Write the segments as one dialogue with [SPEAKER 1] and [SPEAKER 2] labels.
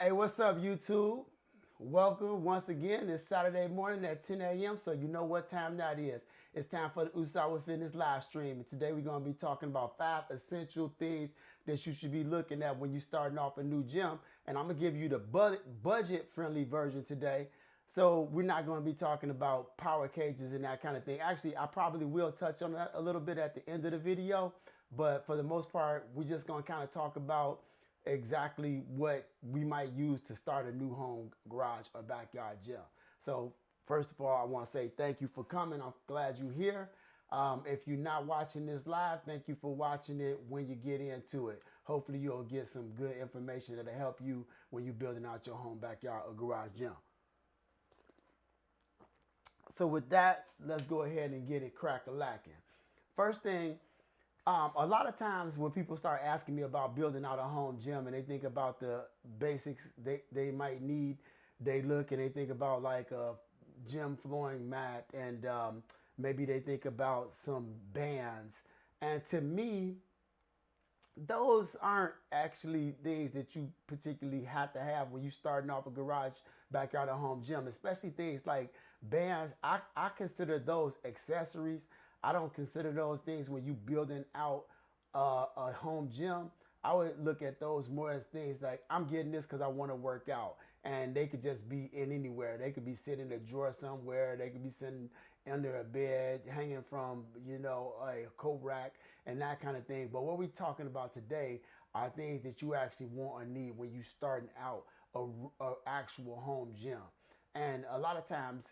[SPEAKER 1] Hey, what's up, YouTube? Welcome once again. It's Saturday morning at 10 a.m., so you know what time that is. It's time for the Usawa Fitness live stream. And today we're going to be talking about 5 essential things that you should be looking at when you're starting off a new gym. And I'm going to give you the budget-friendly version today. So we're not going to be talking about power cages and that kind of thing. Actually, I probably will touch on that a little bit at the end of the video. But for the most part, we're just going to kind of talk about exactly what we might use to start a new home, garage, or backyard gym. So first of all, I want to say thank you for coming. I'm glad you're here. If you're not watching this live, thank you for watching it when you get into it. Hopefully you'll get some good information that'll help you when you're building out your home, backyard, or garage gym. So with that, let's go ahead and get it crack-a-lacking. First thing, a lot of times when people start asking me about building out a home gym and they think about the basics they might need, they look and they think about like a gym flooring mat and maybe they think about some bands. And to me, those aren't actually things that you particularly have to have when you're starting off a garage, backyard, or home gym, especially things like bands. I consider those accessories. I don't consider those things when you building out a home gym. I would look at those more as things like I'm getting this because I want to work out, and they could just be in anywhere. They could be sitting in a drawer somewhere. They could be sitting under a bed, hanging from a coat rack and that kind of thing. But what we're talking about today are things that you actually want or need when you starting out a actual home gym. And a lot of times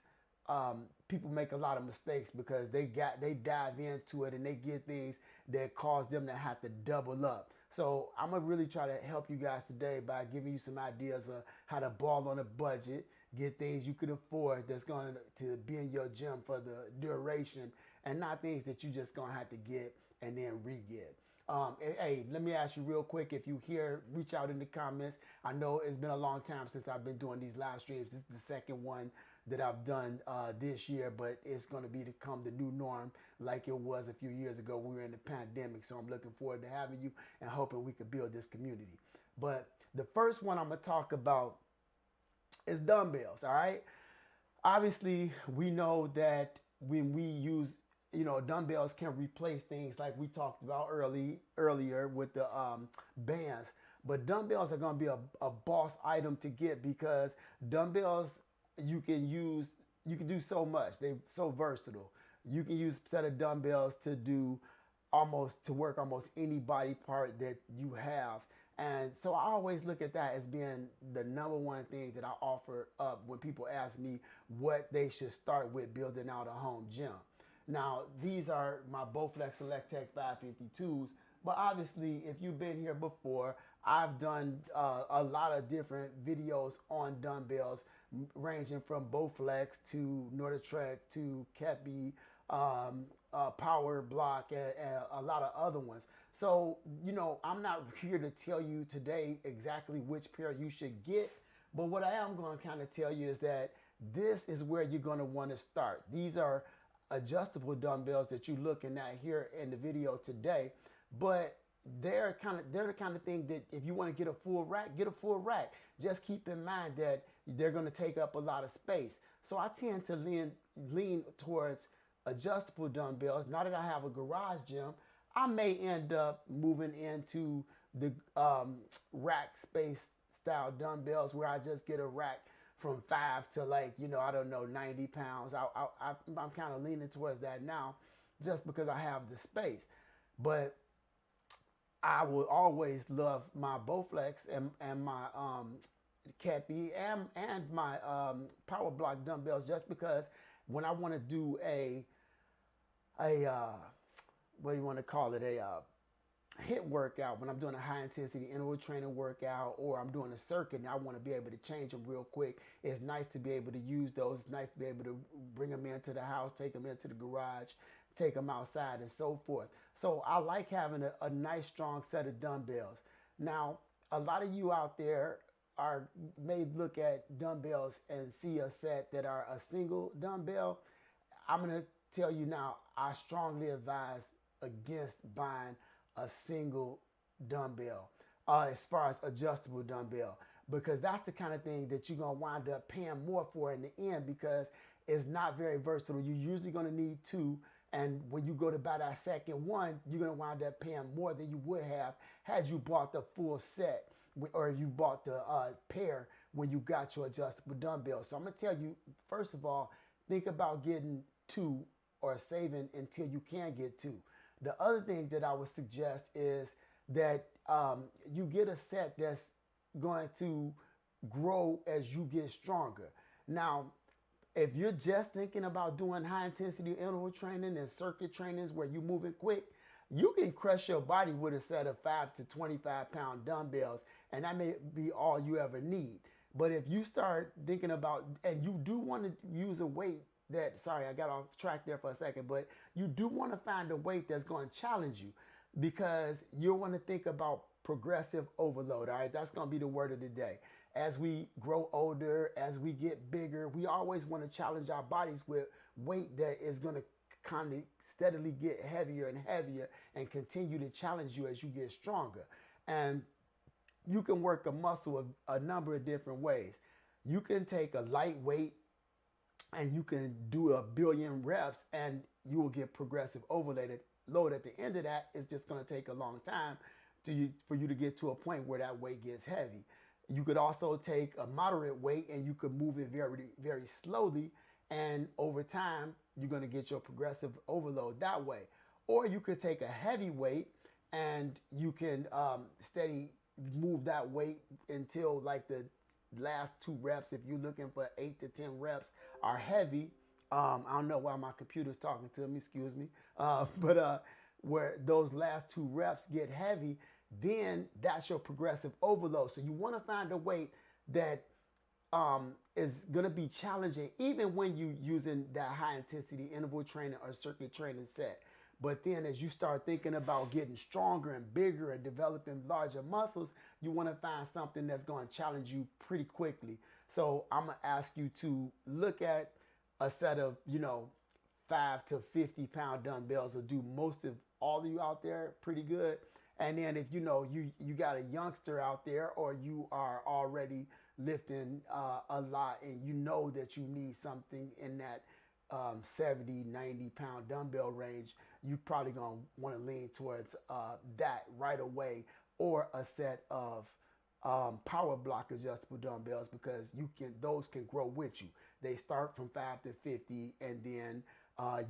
[SPEAKER 1] people make a lot of mistakes because they dive into it and they get things that cause them to have to double up. So I'm gonna really try to help you guys today by giving you some ideas of how to ball on a budget, get things you could afford that's going to be in your gym for the duration, and not things that you just gonna have to get and then re-get. Hey, let me ask you real quick. If you hear, reach out in the comments. I know it's been a long time since I've been doing these live streams. This is the second one that I've done this year, but it's going to become the new norm like it was a few years ago when we were in the pandemic. So I'm looking forward to having you and hoping we could build this community. But the first one I'm going to talk about is dumbbells, all right? Obviously, we know that when we use, dumbbells can replace things like we talked about earlier with the bands. But dumbbells are going to be a boss item to get because dumbbells you can use, you can do so much. They're so versatile. You can use a set of dumbbells to work almost any body part that you have. And so I always look at that as being the number one thing that I offer up when people ask me what they should start with building out a home gym. Now, these are my Bowflex Select Tech 552s, but obviously if you've been here before, I've done a lot of different videos on dumbbells ranging from Bowflex to Norditrek to Kepi, Power Block, and a lot of other ones. So, I'm not here to tell you today exactly which pair you should get, but what I am going to kind of tell you is that this is where you're going to want to start. These are adjustable dumbbells that you're looking at here in the video today, but they're the kind of thing that if you want to get a full rack, get a full rack. Just keep in mind that they're going to take up a lot of space. So I tend to lean towards adjustable dumbbells. Now that I have a garage gym, I may end up moving into the rack space style dumbbells where I just get a rack from 5 to I don't know, 90 pounds. I'm kind of leaning towards that now just because I have the space. But I will always love my Bowflex and my Kepi and my Power Block dumbbells just because when I want to do a what do you want to call it, a HIIT workout, when I'm doing a high intensity interval training workout or I'm doing a circuit and I want to be able to change them real quick, it's nice to be able to use those. It's nice to be able to bring them into the house, take them into the garage, take them outside, and so forth. So I like having a nice strong set of dumbbells. Now, a lot of you out there may look at dumbbells and see a set that are a single dumbbell. I'm going to tell you now, I strongly advise against buying a single dumbbell as far as adjustable dumbbell. because that's the kind of thing that you're going to wind up paying more for in the end, because it's not very versatile. You're usually going to need two. And when you go to buy that second one, you're going to wind up paying more than you would have had you bought the full set, or you bought the pair when you got your adjustable dumbbell. So I'm going to tell you, first of all, think about getting two or saving until you can get two. The other thing that I would suggest is that you get a set that's going to grow as you get stronger. Now, if you're just thinking about doing high intensity interval training and circuit trainings where you're moving quick, you can crush your body with a set of 5 to 25 pound dumbbells, and that may be all you ever need. But if you start thinking about, and you do want to use a weight that, sorry, I got off track there for a second, but you do want to find a weight that's going to challenge you, because you want to think about progressive overload. All right, that's going to be the word of the day. As we grow older, as we get bigger, we always want to challenge our bodies with weight that is going to kind of steadily get heavier and heavier and continue to challenge you as you get stronger. And you can work a muscle a number of different ways. You can take a light weight and you can do 1 billion reps and you will get progressive overload. At the end of that, it's just going to take a long time for you to get to a point where that weight gets heavy. You could also take a moderate weight and you could move it very, very slowly. And over time, you're going to get your progressive overload that way. Or you could take a heavy weight and you can steady move that weight until like the last 2 reps. If you're looking for 8 to 10 reps are heavy. I don't know why my computer's talking to me, excuse me. But where those last 2 reps get heavy, then that's your progressive overload. So you want to find a weight that is going to be challenging even when you're using that high intensity interval training or circuit training set. But then as you start thinking about getting stronger and bigger and developing larger muscles, you want to find something that's going to challenge you pretty quickly. So I'm going to ask you to look at a set of, 5 to 50 pound dumbbells will do most of all of you out there pretty good. And then if you got a youngster out there, or you are already lifting a lot and you know that you need something in that 70, 90 pound dumbbell range, you're probably going to want to lean towards that right away, or a set of power block adjustable dumbbells, because those can grow with you. They start from 5 to 50, and then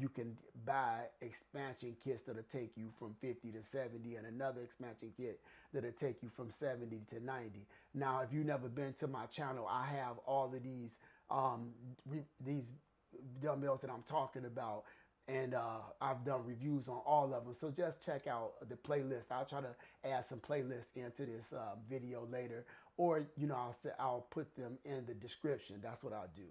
[SPEAKER 1] you can buy expansion kits that'll take you from 50 to 70, and another expansion kit that'll take you from 70 to 90. Now, if you've never been to my channel, I have all of these dumbbells that I'm talking about, and I've done reviews on all of them. So just check out the playlist. I'll try to add some playlists into this video later, or I'll put them in the description. That's what I'll do.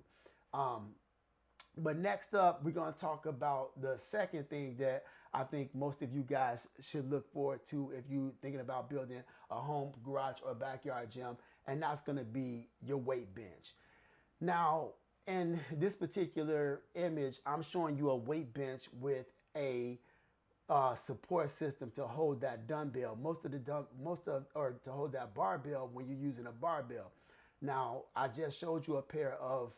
[SPEAKER 1] But next up, we're going to talk about the second thing that I think most of you guys should look forward to if you're thinking about building a home, garage, or backyard gym, and that's going to be your weight bench. Now, in this particular image, I'm showing you a weight bench with a support system to hold that dumbbell, to hold that barbell when you're using a barbell. Now, I just showed you a pair of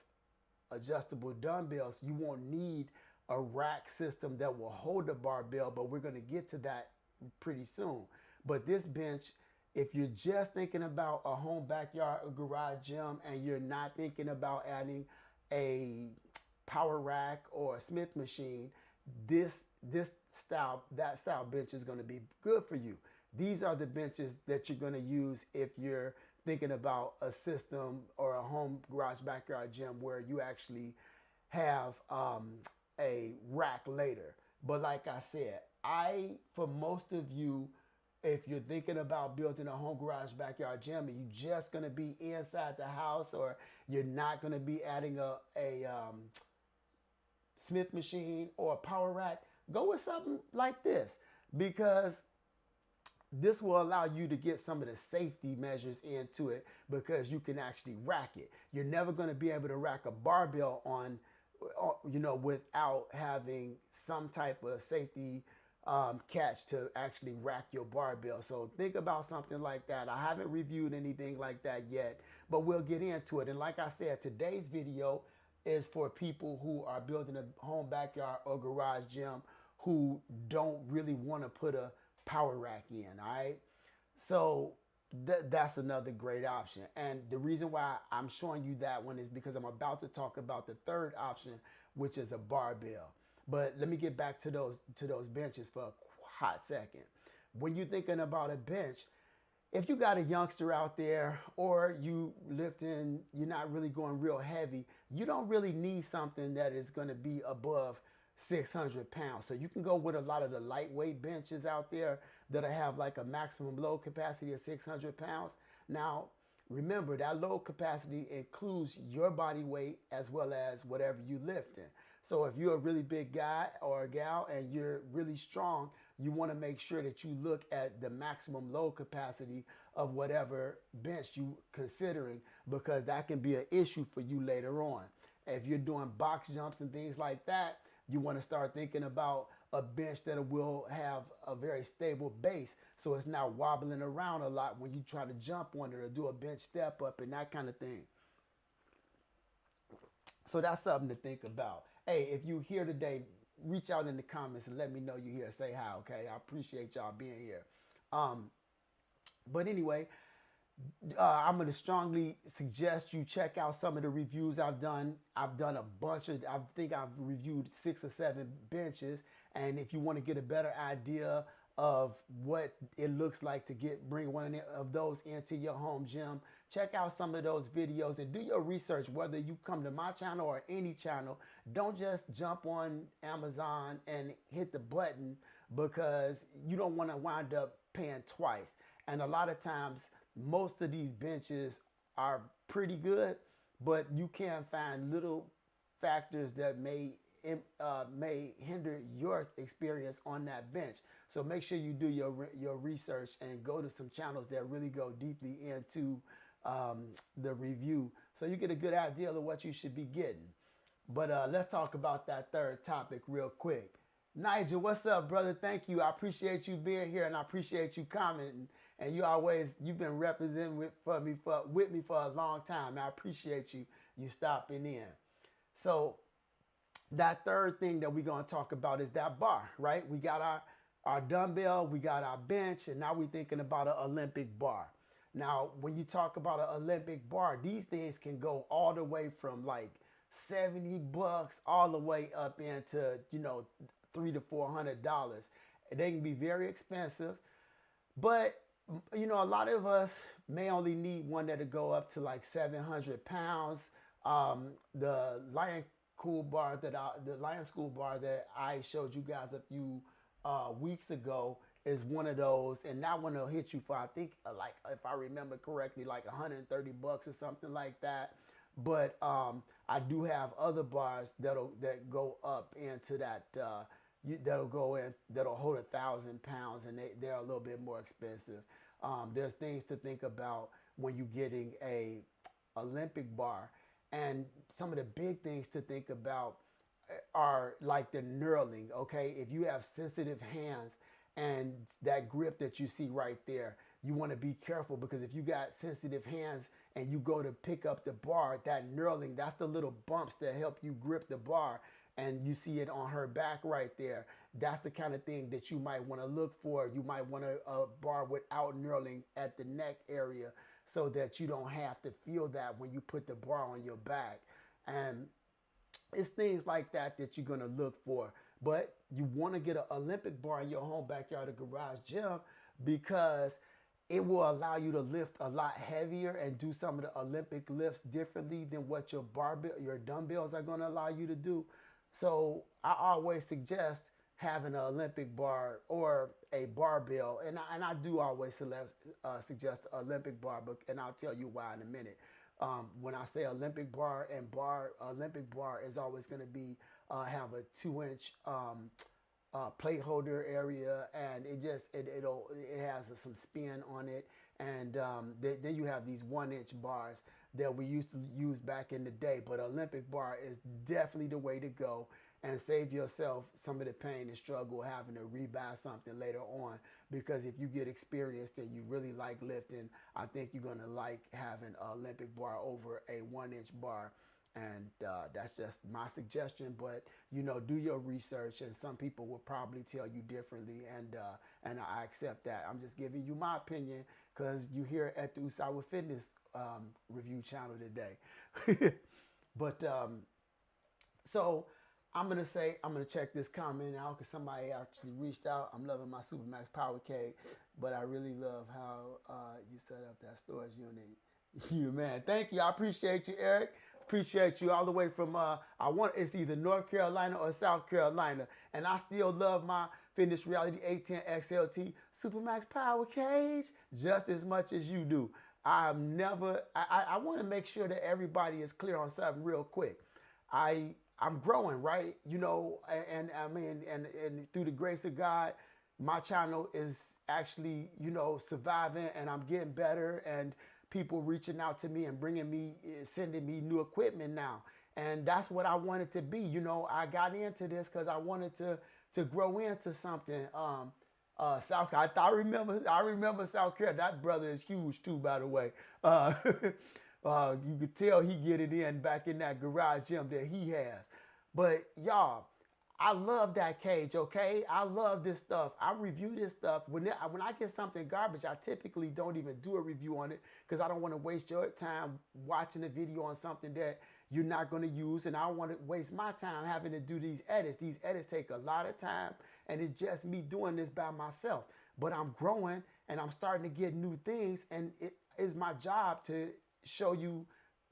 [SPEAKER 1] adjustable dumbbells. You won't need a rack system that will hold the barbell, but we're going to get to that pretty soon. But this bench, if you're just thinking about a home, backyard, or garage gym, and you're not thinking about adding a power rack or a Smith machine, that style bench is going to be good for you. These are the benches that you're going to use if you're thinking about a system or a home, garage, backyard gym where you actually have a rack later. But like I said, for most of you, if you're thinking about building a home, garage, backyard gym, and you're just going to be inside the house, or you're not going to be adding a Smith machine or a power rack, go with something like this, because this will allow you to get some of the safety measures into it, because you can actually rack it. You're never going to be able to rack a barbell on, without having some type of safety catch to actually rack your barbell. So think about something like that. I haven't reviewed anything like that yet, but we'll get into it. And like I said, today's video is for people who are building a home backyard or garage gym who don't really want to put a power rack in, all right? So that's another great option. And the reason why I'm showing you that one is because I'm about to talk about the third option, which is a barbell. But let me get back to those benches for a hot second. When you're thinking about a bench, if you got a youngster out there or you lifting, you're not really going real heavy, you don't really need something that is going to be above 600 pounds. So you can go with a lot of the lightweight benches out there that have like a maximum load capacity of 600 pounds. Now, remember that load capacity includes your body weight as well as whatever you lifting. So if you're a really big guy or a gal and you're really strong, you want to make sure that you look at the maximum load capacity of whatever bench you considering, because that can be an issue for you later on. If you're doing box jumps and things like that, you want to start thinking about a bench that will have a very stable base, so it's not wobbling around a lot when you try to jump on it or do a bench step up and that kind of thing. So that's something to think about. Hey, if you're here today, reach out in the comments and let me know you're here. Say hi, okay? I appreciate y'all being here. But anyway, I'm going to strongly suggest you check out some of the reviews I've done. I've done a bunch of, I think I've reviewed 6 or 7 benches. And if you want to get a better idea of what it looks like to bring one of those into your home gym, check out some of those videos and do your research. Whether you come to my channel or any channel, don't just jump on Amazon and hit the button, because you don't want to wind up paying twice. And a lot of times, most of these benches are pretty good, but you can find little factors that may hinder your experience on that bench. So make sure you do your research and go to some channels that really go deeply into the review, so you get a good idea of what you should be getting. But let's talk about that third topic real quick. Nigel, what's up, brother? Thank you. I appreciate you being here, and I appreciate you commenting. And you've been representing with me for a long time. I appreciate you stopping in. So that third thing that we're going to talk about is that bar, right? We got our dumbbell, we got our bench, and now we're thinking about an Olympic bar. Now, when you talk about an Olympic bar, these things can go all the way from like $70 all the way up into, $300 to $400. They can be very expensive, but a lot of us may only need one that'll go up to like 700 pounds. The Lion School bar that I showed you guys a few weeks ago is one of those, and that one will hit you for, I think, like, if I remember correctly, like $130 or something like that. But I do have other bars that go up into that. That'll hold 1,000 pounds, and they're a little bit more expensive. There's things to think about when you're getting a Olympic bar, and some of the big things to think about are like the knurling. Okay, if you have sensitive hands and that grip that you see right there, you want to be careful, because if you got sensitive hands and you go to pick up the bar, that knurling, that's the little bumps that help you grip the bar. And you see it on her back right there. That's the kind of thing that you might want to look for. You might want a bar without knurling at the neck area, so that you don't have to feel that when you put the bar on your back. And it's things like that you're going to look for. But you want to get an Olympic bar in your home backyard or garage gym, because it will allow you to lift a lot heavier and do some of the Olympic lifts differently than what your dumbbells are going to allow you to do. So I always suggest having an Olympic bar or a barbell, and I do always suggest an Olympic bar, and I'll tell you why in a minute. When I say Olympic bar Olympic bar is always going to be have a 2-inch plate holder area, and it has some spin on it, and then you have these 1-inch bars that we used to use back in the day. But Olympic bar is definitely the way to go, and save yourself some of the pain and struggle having to rebuy something later on. Because if you get experienced and you really like lifting, I think you're gonna like having an Olympic bar over a 1-inch bar. And that's just my suggestion. But do your research, and some people will probably tell you differently, and I accept that. I'm just giving you my opinion because you here at the Usawa Fitness review channel today. But so I'm gonna check this comment out because somebody actually reached out. I'm loving my Supermax Power Cage, but I really love how you set up that storage unit. You man, thank you. I appreciate you, Eric. Appreciate you all the way from it's either North Carolina or South Carolina, and I still love my Fitness Reality 810 XLT Supermax Power Cage just as much as you do. I want to make sure that everybody is clear on something real quick. I'm growing, right? And I mean, and through the grace of God, my channel is actually, surviving, and I'm getting better, and people reaching out to me and sending me new equipment now. And that's what I wanted to be. I got into this because I wanted to grow into something. South Carolina, I remember South Carolina. That brother is huge too, by the way. You could tell he get it in back in that garage gym that he has. But y'all, I love that cage, okay? I love this stuff. I review this stuff. When I get something garbage, I typically don't even do a review on it because I don't want to waste your time watching a video on something that you're not going to use, and I don't want to waste my time having to do these edits. These edits take a lot of time, and it's just me doing this by myself. But I'm growing, and I'm starting to get new things, and it is my job to show you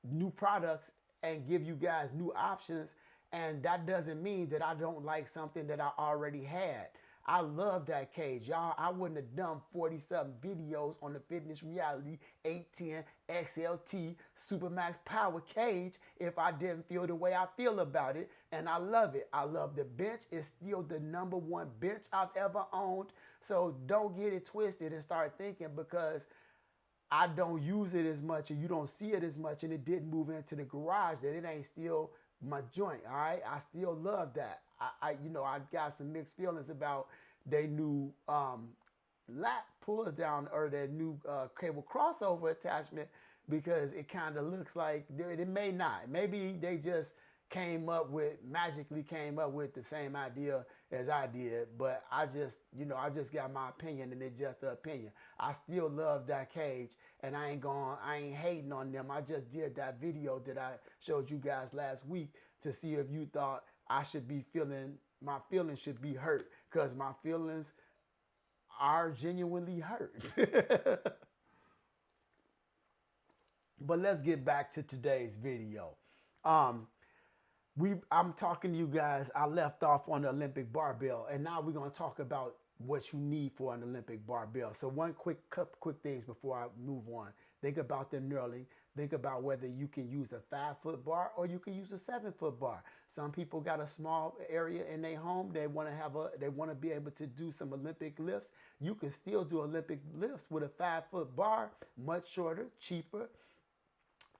[SPEAKER 1] new products and give you guys new options. And that doesn't mean that I don't like something that I already had. I love that cage. Y'all, I wouldn't have done 40-something videos on the Fitness Reality 810 XLT Supermax Power Cage if I didn't feel the way I feel about it. And I love it. I love the bench. It's still the #1 bench I've ever owned. So don't get it twisted and start thinking because I don't use it as much and you don't see it as much and it didn't move into the garage that it ain't still my joint. All right, I still love that. I got some mixed feelings about their new lat pull down or their new cable crossover attachment because it kind of looks like it may not. Maybe they just magically came up with the same idea as I did, but I just got my opinion, and it's just an opinion. I still love that cage, and I ain't hating on them. I just did that video that I showed you guys last week to see if you thought my feelings should be hurt, because my feelings are genuinely hurt. But let's get back to today's video. I'm talking to you guys. I left off on the Olympic barbell, and now we're going to talk about what you need for an Olympic barbell. So quick things before I move on. Think about the knurling. Think about whether you can use a 5-foot bar or you can use a 7-foot bar. Some people got a small area in their home. They want to be able to do some Olympic lifts. You can still do Olympic lifts with a 5-foot bar, much shorter, cheaper.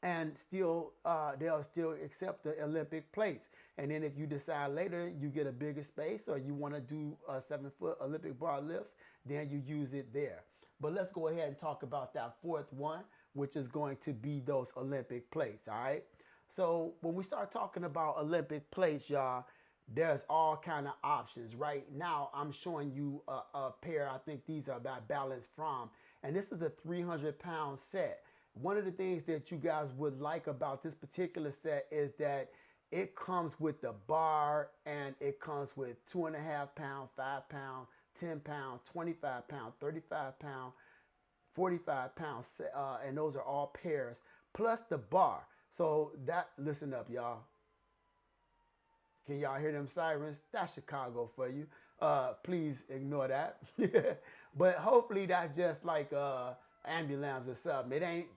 [SPEAKER 1] And still, they'll still accept the Olympic plates. And then if you decide later you get a bigger space or you want to do a 7-foot Olympic bar lifts, then you use it there. But let's go ahead and talk about that fourth one, which is going to be those Olympic plates, all right? So when we start talking about Olympic plates, y'all, there's all kind of options. Right now, I'm showing you a pair. I think these are by Balance From. And this is a 300-pound set. One of the things that you guys would like about this particular set is that it comes with the bar, and it comes with 2.5 pound, 5 pound, 10 pound, 25 pound, 35 pound, 45 pounds, and those are all pairs, plus the bar. So listen up, y'all. Can y'all hear them sirens? That's Chicago for you. Please ignore that. But hopefully that's just like ambulance or something. It ain't,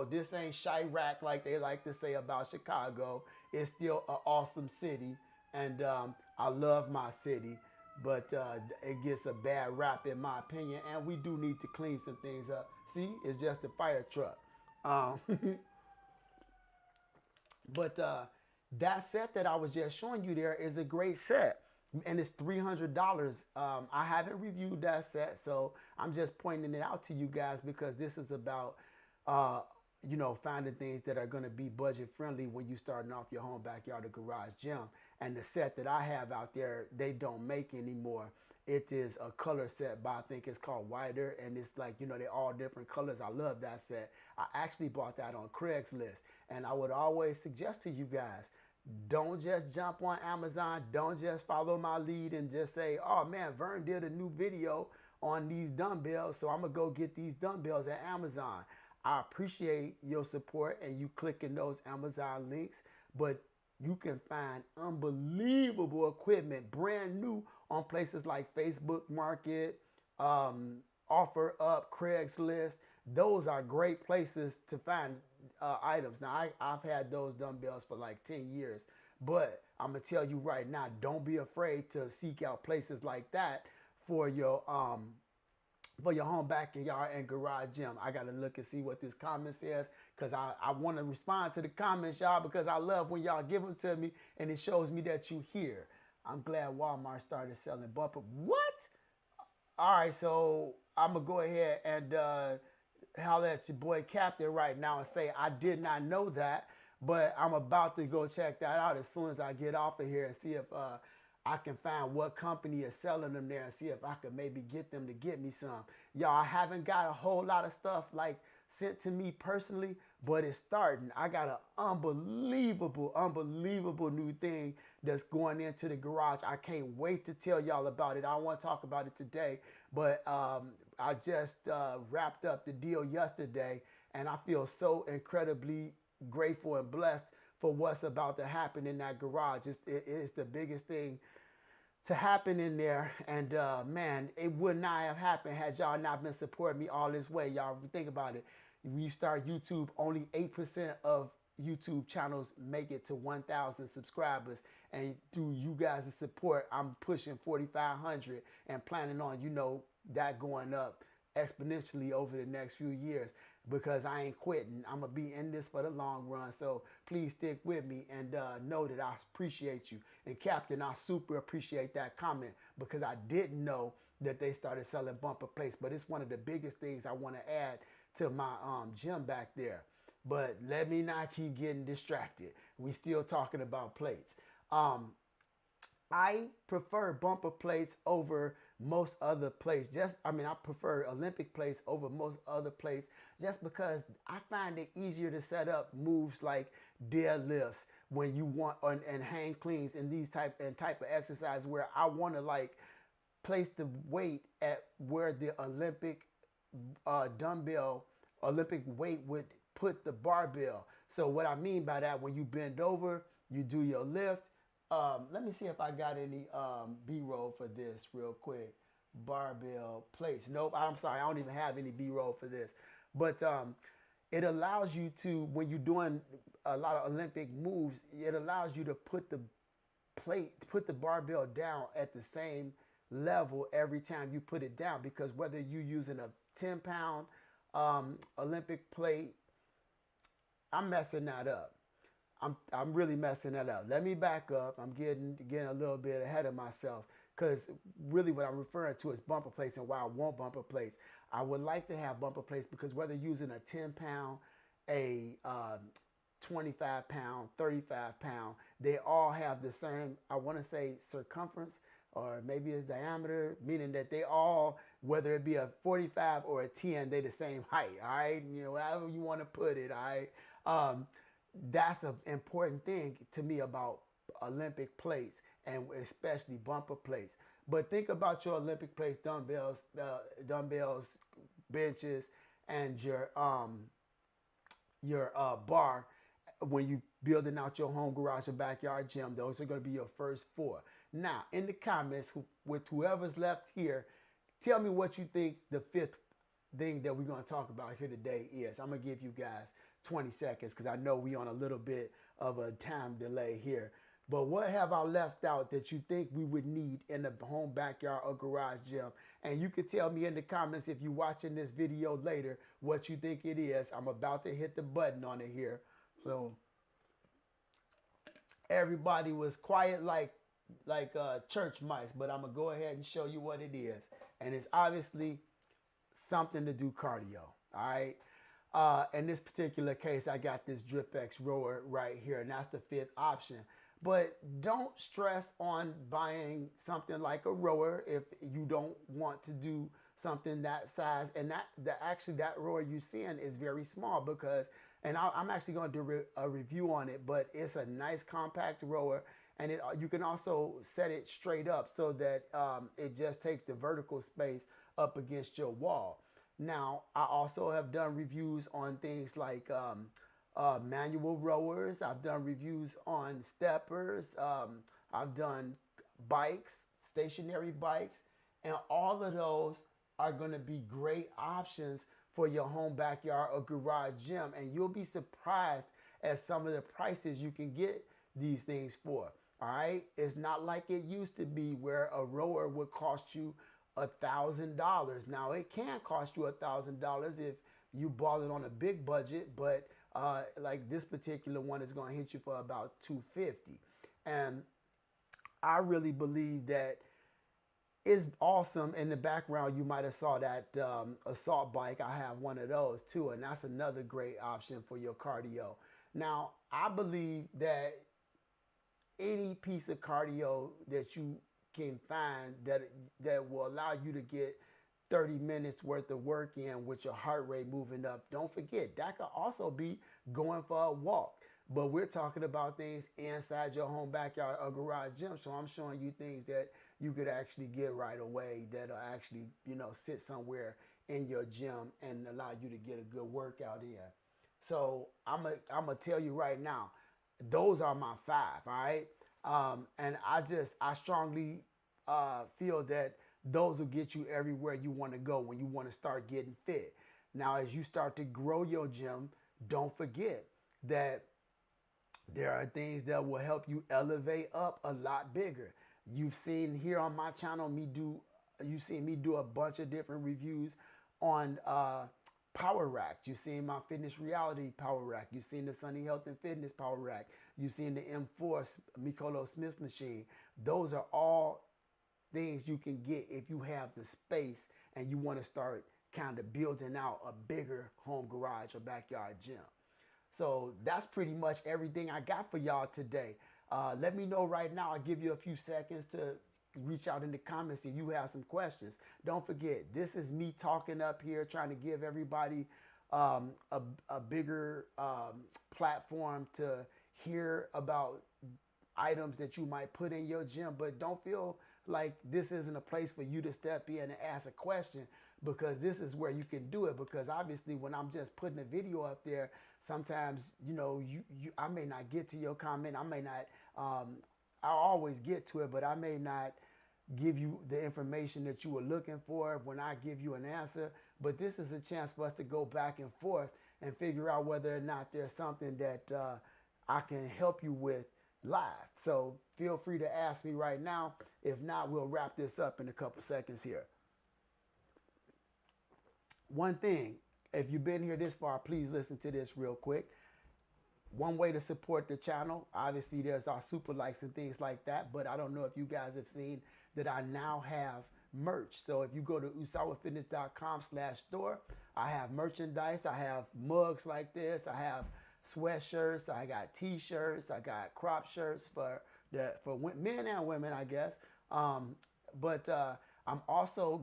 [SPEAKER 1] this ain't Chirac like they like to say about Chicago. It's still an awesome city, and I love my city, but it gets a bad rap in my opinion, and we do need to clean some things up. See, it's just a fire truck. But that set that I was just showing you there is a great set, and it's $300. I haven't reviewed that set, so I'm just pointing it out to you guys because this is about, uh, finding things that are going to be budget friendly when you starting off your home backyard or garage gym. And the set that I have out there, they don't make anymore. It is a color set by, I think it's called Wider, and it's like, they're all different colors. I love that set. I actually bought that on Craigslist, and I would always suggest to you guys, don't just jump on Amazon. Don't just follow my lead and just say, oh man, Vern did a new video on these dumbbells, so I'm gonna go get these dumbbells at Amazon. I appreciate your support and you clicking those Amazon links, but you can find unbelievable equipment brand new on places like Facebook Market, OfferUp, Craigslist. Those are great places to find items. Now, I've had those dumbbells for like 10 years, but I'm going to tell you right now, don't be afraid to seek out places like that for your home backyard and garage gym. I got to look and see what this comment says because I want to respond to the comments, y'all, because I love when y'all give them to me and it shows me that you here. I'm glad Walmart started selling bumper. What? All right, so I'm going to go ahead and holler at your boy Captain right now and say I did not know that, but I'm about to go check that out as soon as I get off of here and see if I can find what company is selling them there and see if I could maybe get them to get me some. Y'all, I haven't got a whole lot of stuff like sent to me personally, but it's starting. I got an unbelievable new thing that's going into the garage. I can't wait to tell y'all about it. I don't want to talk about it today, but I just wrapped up the deal yesterday, and I feel so incredibly grateful and blessed for what's about to happen in that garage. It's the biggest thing to happen in there. And man, it would not have happened had y'all not been supporting me all this way. Y'all think about it. When you start YouTube, only 8% of YouTube channels make it to 1,000 subscribers. And through you guys' support, I'm pushing 4,500 and planning on, that going up exponentially over the next few years because I ain't quitting. I'm going to be in this for the long run. So please stick with me and know that I appreciate you. And Captain, I super appreciate that comment because I didn't know that they started selling bumper plates, but it's one of the biggest things I want to add to my gym back there. But let me not keep getting distracted. We still talking about plates. I prefer bumper plates over most other plates. I prefer Olympic plates over most other plates just because I find it easier to set up moves like deadlifts when you want and hang cleans and these type of exercise where I want to like place the weight at where the Olympic Olympic weight would put the barbell. So what I mean by that, when you bend over, you do your lift. Let me see if I got any B-roll for this real quick. Barbell plates. Nope, I'm sorry. I don't even have any B-roll for this. But it allows you to, when you're doing a lot of Olympic moves, it allows you to put the barbell down at the same level every time you put it down, because whether you're using a 10-pound Olympic plate, I'm messing that up. I'm really messing that up. Let me back up. I'm getting a little bit ahead of myself because really what I'm referring to is bumper plates and why I want bumper plates. I would like to have bumper plates because whether using a 10-pound, a 25-pound, 35-pound, they all have the same, I want to say circumference or maybe it's diameter, meaning that they all, whether it be a 45 or a 10, they the same height, all right? However you want to put it, all right? That's an important thing to me about Olympic plates and especially bumper plates. But think about your Olympic plates, dumbbells, benches, and your bar when you building out your home garage or backyard gym. Those are going to be your first four. Now, in the comments, with whoever's left here, tell me what you think the fifth thing that we're going to talk about here today is. I'm going to give you guys 20 seconds because I know we on a little bit of a time delay here. But what have I left out that you think we would need in the home backyard or garage gym? And you can tell me in the comments if you're watching this video later what you think it is. I'm about to hit the button on it here. So Everybody was quiet like church mice, but I'm gonna go ahead and show you what it is, and it's obviously something to do cardio. All right. In this particular case, I got this Drip X rower right here, and that's the fifth option. But don't stress on buying something like a rower if you don't want to do something that size. And actually that rower you're seeing is very small because, and I'm actually going to do a review on it, but it's a nice compact rower, and you can also set it straight up so that it just takes the vertical space up against your wall. Now, I also have done reviews on things like manual rowers. I've done reviews on steppers. I've done bikes, stationary bikes, and all of those are going to be great options for your home, backyard, or garage gym. And you'll be surprised at some of the prices you can get these things for. All right. It's not like it used to be where a rower would cost you $1,000. Now it can cost you $1,000 if you ball it on a big budget, but like this particular one is going to hit you for about $250. And I really believe that it's awesome. In the background, you might have saw that assault bike. I have one of those too, and that's another great option for your cardio. Now, I believe that any piece of cardio that you can find that will allow you to get 30 minutes worth of work in with your heart rate moving up. Don't forget, that could also be going for a walk. But we're talking about things inside your home, backyard, or garage gym. So I'm showing you things that you could actually get right away that'll actually, sit somewhere in your gym and allow you to get a good workout in. So I'm gonna tell you right now, those are my 5, all right? And I strongly feel that those will get you everywhere you want to go when you want to start getting fit. Now, as you start to grow your gym, don't forget that there are things that will help you elevate up a lot bigger. You've seen here on my channel you've seen me do a bunch of different reviews on power racks. You've seen my Fitness Reality power rack. You've seen the Sunny Health and Fitness power rack. You've seen the M4 Mikolo Smith machine. Those are all things you can get if you have the space and you want to start kind of building out a bigger home, garage, or backyard gym. So that's pretty much everything I got for y'all today. Let me know right now. I'll give you a few seconds to reach out in the comments if you have some questions. Don't forget, this is me talking up here, trying to give everybody a bigger platform to hear about items that you might put in your gym. But don't feel like this isn't a place for you to step in and ask a question, because this is where you can do it. Because obviously when I'm just putting a video up there, sometimes I may not get to your comment. I may not I'll always get to it, but I may not give you the information that you were looking for when I give you an answer. But this is a chance for us to go back and forth and figure out whether or not there's something that I can help you with live. So feel free to ask me right now. If not, we'll wrap this up in a couple seconds here. One thing, if you've been here this far, please listen to this real quick. One way to support the channel, obviously there's our super likes and things like that, but I don't know if you guys have seen that I now have merch. So if you go to usawafitness.com/store, I have merchandise. I have mugs like this. I have sweatshirts. I got t-shirts. I got crop shirts for men and women, I guess. But I'm also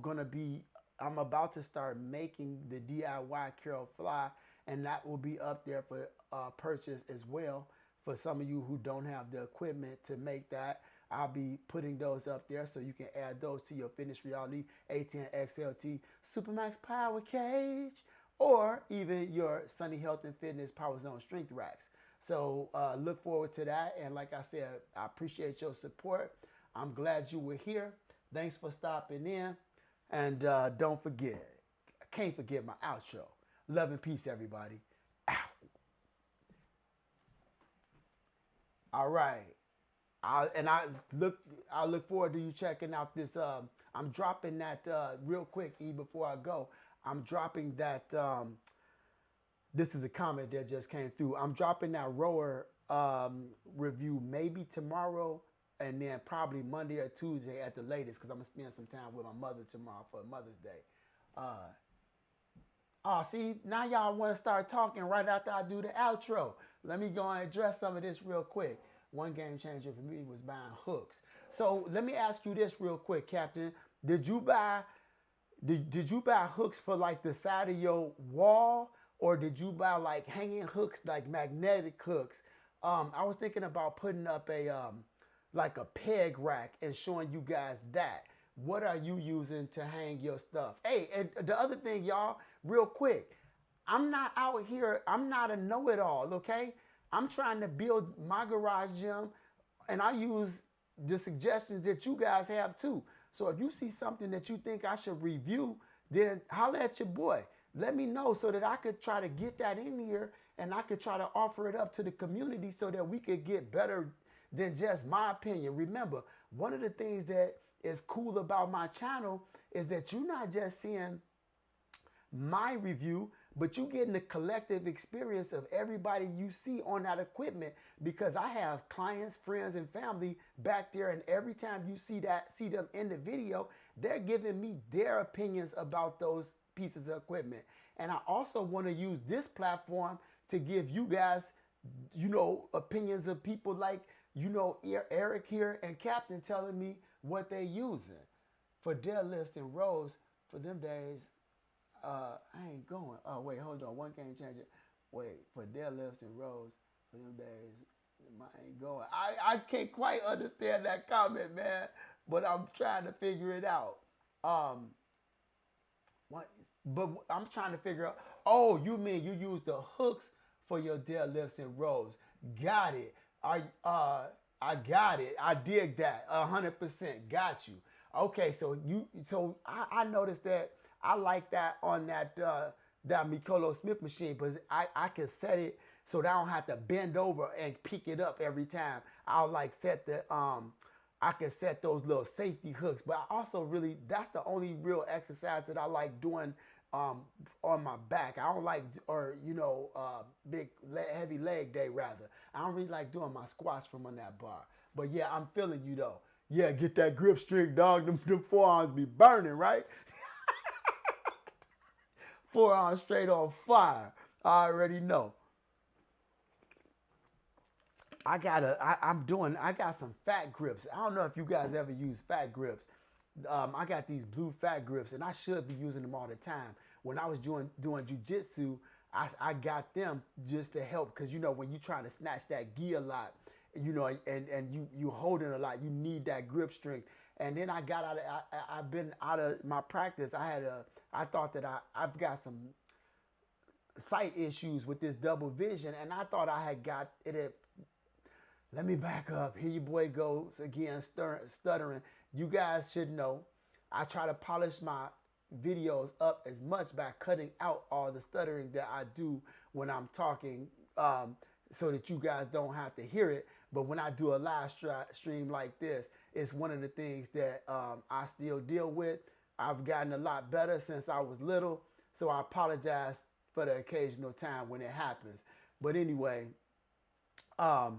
[SPEAKER 1] I'm about to start making the DIY Carol Fly, and that will be up there for purchase as well. For some of you who don't have the equipment to make that, I'll be putting those up there so you can add those to your Fitness Reality A10 XLT Supermax Power Cage, or even your Sunny Health and Fitness Power Zone Strength Racks. So look forward to that. And like I said, I appreciate your support. I'm glad you were here. Thanks for stopping in. And don't forget, I can't forget my outro. Love and peace, everybody. Out. All right. I look forward to you checking out this. I'm dropping that real quick, before I go. I'm dropping that This is a comment that just came through. I'm dropping that rower review maybe tomorrow, and then probably Monday or Tuesday at the latest, because I'm gonna spend some time with my mother tomorrow for Mother's Day. Oh, see, now y'all want to start talking right after I do the outro. Let me go and address some of this real quick. One game changer for me was buying hooks. So let me ask you this real quick, Captain. Did you buy hooks for like the side of your wall, or did you buy like hanging hooks, like magnetic hooks? I was thinking about putting up a like a peg rack and showing you guys that. What are you using to hang your stuff? Hey, and the other thing, y'all, real quick, I'm not out here, I'm not a know-it-all, okay? I'm trying to build my garage gym, and I use the suggestions that you guys have too. So if you see something that you think I should review, then holler at your boy. Let me know so that I could try to get that in here, and I could try to offer it up to the community so that we could get better than just my opinion. Remember, one of the things that is cool about my channel is that you're not just seeing my review, but you getting the collective experience of everybody you see on that equipment, because I have clients, friends, and family back there, and every time you see them in the video, they're giving me their opinions about those pieces of equipment. And I also want to use this platform to give you guys, opinions of people like, Eric here and Captain telling me what they using for deadlifts and rows for them days. I ain't going. Oh, wait, hold on. One can't change it. Wait, for deadlifts and rows for them days, I ain't going. I can't quite understand that comment, man, but I'm trying to figure it out. But I'm trying to figure out. Oh, you mean you use the hooks for your deadlifts and rows? Got it. I got it. I dig that. 100%. Got you. Okay, so I noticed that I like that on that Mikolo Smith machine, because I can set it so that I don't have to bend over and pick it up every time. I'll like set the I can set those little safety hooks, but I also that's the only real exercise that I like doing on my back. I don't like, big heavy leg day rather. I don't really like doing my squats from on that bar. But yeah, I'm feeling you though. Yeah, get that grip strength, dog. Them forearms be burning, right? Forearms straight on fire. I already know. I got some fat grips. I don't know if you guys ever use fat grips. I got these blue fat grips, and I should be using them all the time. When I was doing jujitsu, I got them just to help, because when you try to snatch that gi a lot, and you holding a lot, you need that grip strength. And then I've been out of my practice. I thought that I've got some sight issues with this double vision, and I thought I had got it. Let me back up. Here your boy goes again, stuttering. You guys should know I try to polish my videos up as much by cutting out all the stuttering that I do when I'm talking, so that you guys don't have to hear it. But when I do a live stream like this, it's one of the things that I still deal with. I've gotten a lot better since I was little, so I apologize for the occasional time when it happens. But anyway, I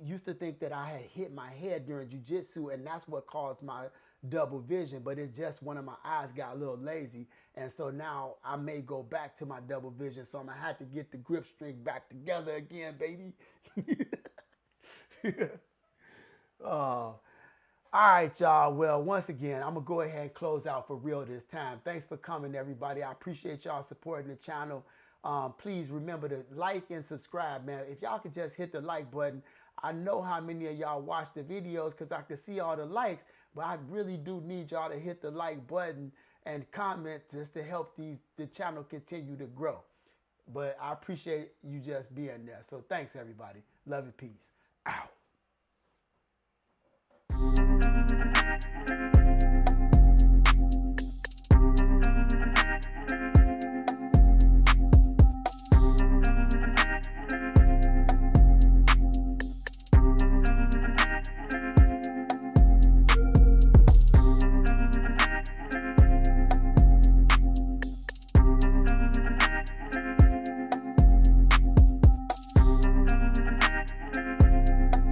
[SPEAKER 1] used to think that I had hit my head during jiu-jitsu, and that's what caused my double vision, but it's just one of my eyes got a little lazy, and so now I may go back to my double vision, so I'm gonna have to get the grip strength back together again, baby. All right, y'all. Well, once again, I'm gonna go ahead and close out for real this time. Thanks for coming, everybody. I appreciate y'all supporting the channel. Please remember to like and subscribe, man. If y'all could just hit the like button. I know how many of y'all watch the videos because I can see all the likes, but I really do need y'all to hit the like button and comment just to help the channel continue to grow. But I appreciate you just being there. So thanks, everybody. Love and peace. Out.